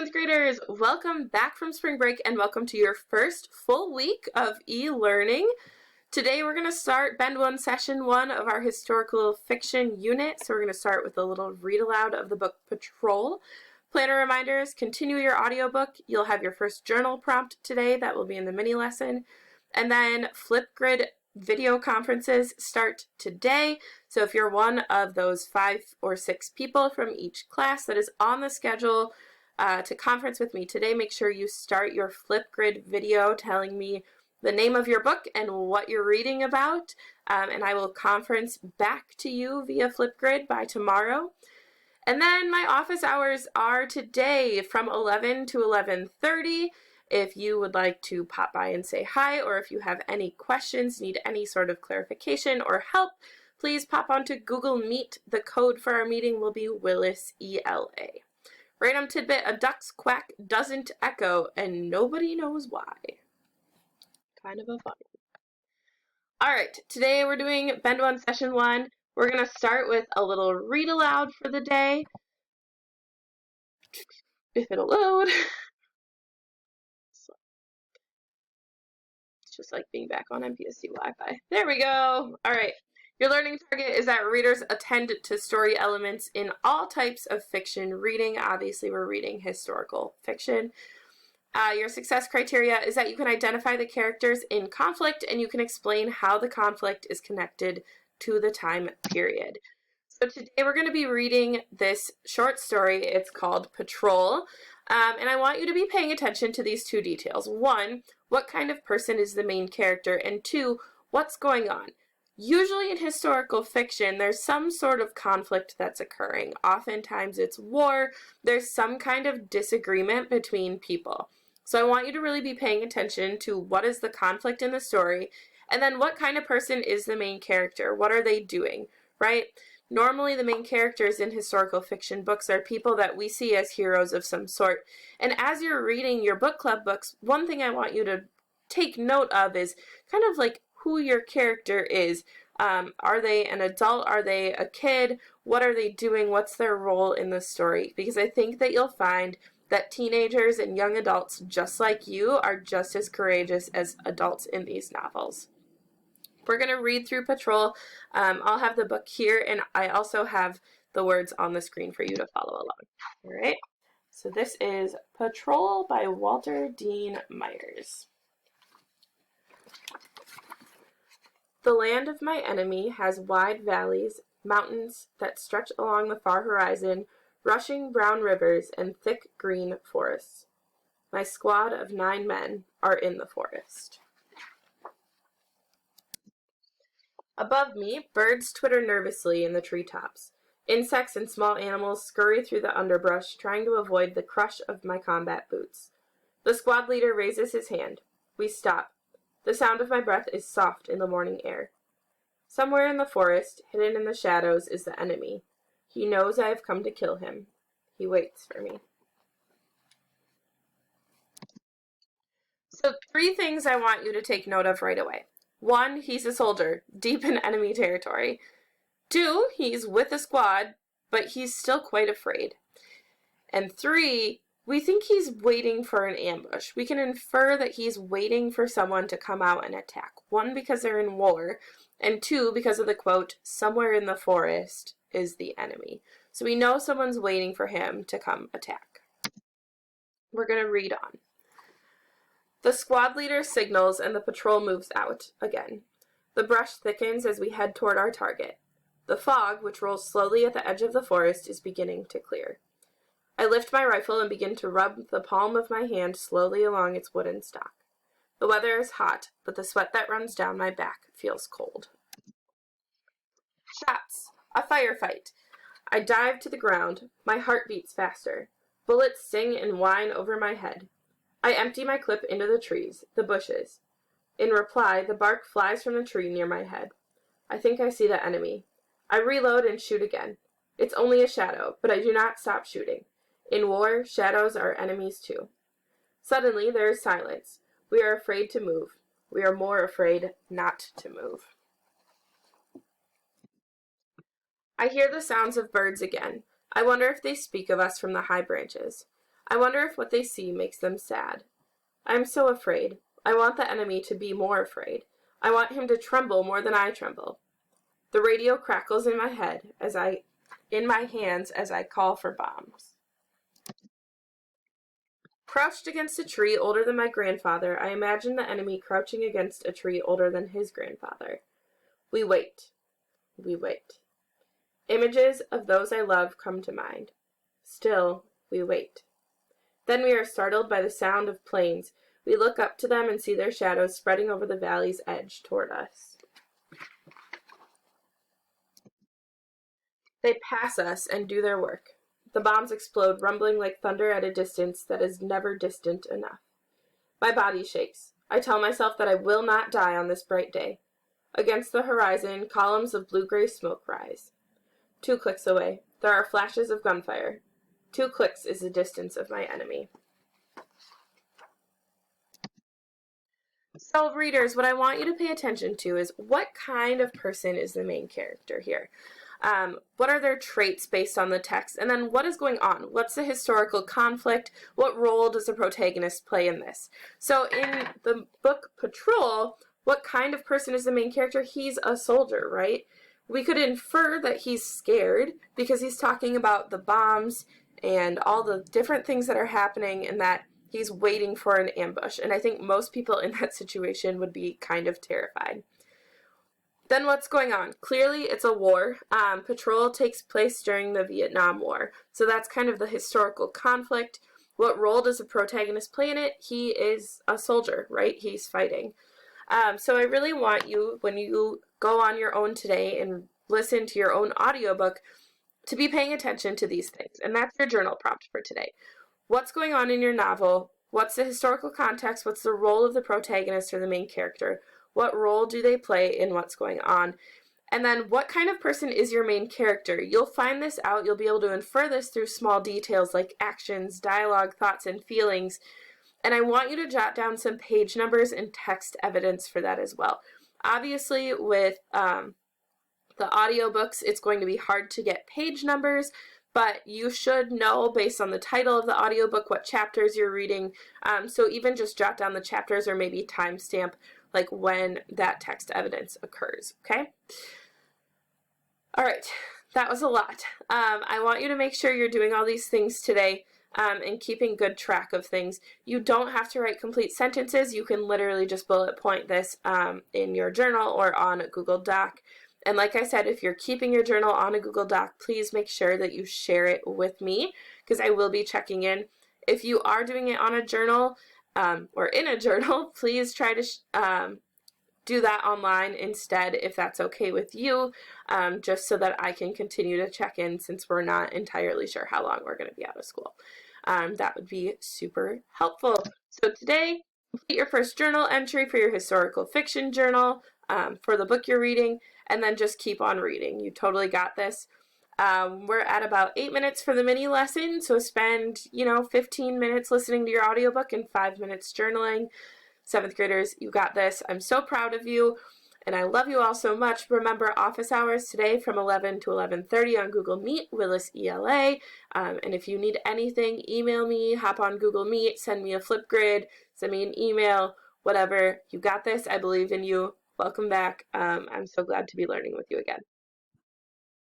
7th graders, welcome back from spring break and welcome to your first full week of e-learning. Today we're going to start Bend 1 Session 1 of our historical fiction unit. So we're going to start with a little read aloud of the book Patrol. Planner reminders, continue your audiobook. You'll have your first journal prompt today that will be in the mini lesson. And then Flipgrid video conferences start today. So if you're one of those 5 or 6 people from each class that is on the schedule to conference with me today, make sure you start your Flipgrid video telling me the name of your book and what you're reading about, and I will conference back to you via Flipgrid by tomorrow. And then my office hours are today from 11 to 11:30. If you would like to pop by and say hi, or if you have any questions, need any sort of clarification or help, please pop onto Google Meet. The code for our meeting will be Willis ELA. Random tidbit, a duck's quack doesn't echo, and nobody knows why. Kind of a fun one. Alright, today we're doing Bend 1 Session 1. We're going to start with a little read aloud for the day. If it'll load. It's just like being back on MPSC Wi-Fi. There we go. Alright. Your learning target is that readers attend to story elements in all types of fiction reading. Obviously, we're reading historical fiction. Your success criteria is that you can identify the characters in conflict and you can explain how the conflict is connected to the time period. So today we're going to be reading this short story. It's called Patrol. And I want you to be paying attention to these 2 details. 1, what kind of person is the main character? And 2, what's going on? Usually in historical fiction, there's some sort of conflict that's occurring. Oftentimes it's war. There's some kind of disagreement between people. So I want you to really be paying attention to what is the conflict in the story, and then what kind of person is the main character? What are they doing, right? Normally the main characters in historical fiction books are people that we see as heroes of some sort. And as you're reading your book club books, one thing I want you to take note of is kind of like who your character is. Are they an adult? Are they a kid? What are they doing? What's their role in the story? Because I think that you'll find that teenagers and young adults just like you are just as courageous as adults in these novels. We're going to read through Patrol. I'll have the book here, and I also have the words on the screen for you to follow along. All right. So this is Patrol by Walter Dean Myers. The land of my enemy has wide valleys, mountains that stretch along the far horizon, rushing brown rivers, and thick green forests. My squad of 9 men are in the forest. Above me, birds twitter nervously in the treetops. Insects and small animals scurry through the underbrush, trying to avoid the crush of my combat boots. The squad leader raises his hand. We stop. The sound of my breath is soft in the morning air. Somewhere in the forest, hidden in the shadows, is the enemy. He knows I have come to kill him. He waits for me. So 3 things I want you to take note of right away. 1, he's a soldier, deep in enemy territory. 2, he's with a squad, but he's still quite afraid. And 3, we think he's waiting for an ambush. We can infer that he's waiting for someone to come out and attack. 1, because they're in war, and 2, because of the quote, somewhere in the forest is the enemy. So we know someone's waiting for him to come attack. We're going to read on. The squad leader signals and the patrol moves out again. The brush thickens as we head toward our target. The fog, which rolls slowly at the edge of the forest, is beginning to clear. I lift my rifle and begin to rub the palm of my hand slowly along its wooden stock. The weather is hot, but the sweat that runs down my back feels cold. Shots! A firefight! I dive to the ground. My heart beats faster. Bullets sing and whine over my head. I empty my clip into the trees, the bushes. In reply, the bark flies from the tree near my head. I think I see the enemy. I reload and shoot again. It's only a shadow, but I do not stop shooting. In war, shadows are enemies too. Suddenly, there is silence. We are afraid to move. We are more afraid not to move. I hear the sounds of birds again. I wonder if they speak of us from the high branches. I wonder if what they see makes them sad. I am so afraid. I want the enemy to be more afraid. I want him to tremble more than I tremble. The radio crackles in my hands as I call for bombs. Crouched against a tree older than my grandfather, I imagine the enemy crouching against a tree older than his grandfather. We wait. We wait. Images of those I love come to mind. Still, we wait. Then we are startled by the sound of planes. We look up to them and see their shadows spreading over the valley's edge toward us. They pass us and do their work. The bombs explode, rumbling like thunder at a distance that is never distant enough. My body shakes. I tell myself that I will not die on this bright day. Against the horizon, columns of blue-gray smoke rise. 2 clicks away, there are flashes of gunfire. 2 clicks is the distance of my enemy. So, readers, what I want you to pay attention to is what kind of person is the main character here? What are their traits based on the text? And then what is going on? What's the historical conflict? What role does the protagonist play in this? So in the book Patrol, what kind of person is the main character? He's a soldier, right? We could infer that he's scared because he's talking about the bombs and all the different things that are happening and that he's waiting for an ambush. And I think most people in that situation would be kind of terrified. Then what's going on? Clearly, it's a war. Patrol takes place during the Vietnam War. So that's kind of the historical conflict. What role does the protagonist play in it? He is a soldier, right? He's fighting. So I really want you, when you go on your own today and listen to your own audiobook, to be paying attention to these things. And that's your journal prompt for today. What's going on in your novel? What's the historical context? What's the role of the protagonist or the main character? What role do they play in what's going on? And then what kind of person is your main character? You'll find this out. You'll be able to infer this through small details like actions, dialogue, thoughts, and feelings. And I want you to jot down some page numbers and text evidence for that as well. Obviously, with the audiobooks, it's going to be hard to get page numbers, but you should know based on the title of the audiobook what chapters you're reading. So even just jot down the chapters or maybe timestamp like when that text evidence occurs, okay? All right, that was a lot. I want you to make sure you're doing all these things today and keeping good track of things. You don't have to write complete sentences. You can literally just bullet point this in your journal or on a Google Doc. And like I said, if you're keeping your journal on a Google Doc, please make sure that you share it with me because I will be checking in. If you are doing it on a journal, or in a journal, please try to do that online instead if that's okay with you, just so that I can continue to check in since we're not entirely sure how long we're going to be out of school. That would be super helpful. So today, complete your first journal entry for your historical fiction journal for the book you're reading, and then just keep on reading. You totally got this. We're at about 8 minutes for the mini lesson, so spend, 15 minutes listening to your audiobook and 5 minutes journaling. 7th graders, you got this. I'm so proud of you, and I love you all so much. Remember, office hours today from 11 to 11:30 on Google Meet, Willis ELA. And if you need anything, email me, hop on Google Meet, send me a Flipgrid, send me an email, whatever. You got this. I believe in you. Welcome back. I'm so glad to be learning with you again.